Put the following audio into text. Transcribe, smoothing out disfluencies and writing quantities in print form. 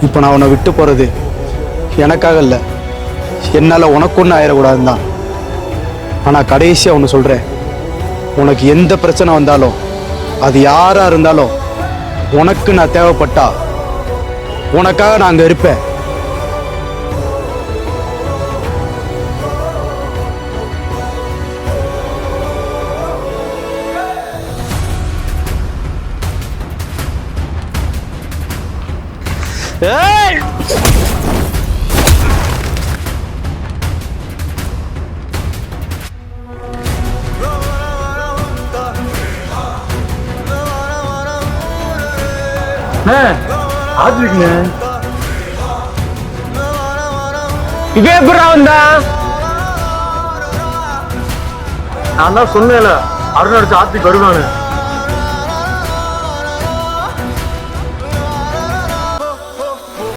இப்போ நான் உன்னை விட்டு போகிறது எனக்காக இல்லை, என்னால் உனக்கு ஒன்றும் ஆயிடக்கூடாதுன்னு தான். ஆனால் கடைசியாக ஒன்று சொல்கிறேன், உனக்கு எந்த பிரச்சனை வந்தாலும் அது யாராக இருந்தாலும் உனக்கு நான் தேவைப்பட்டா உனக்காக நான் அங்கே இருப்பேன். ஏய் ஆத்விக்னே இவே எப்படா வந்தா? நான் தான் சொன்னேன்ல அருண் அடிச்சு ஆத்விக் வருவானு.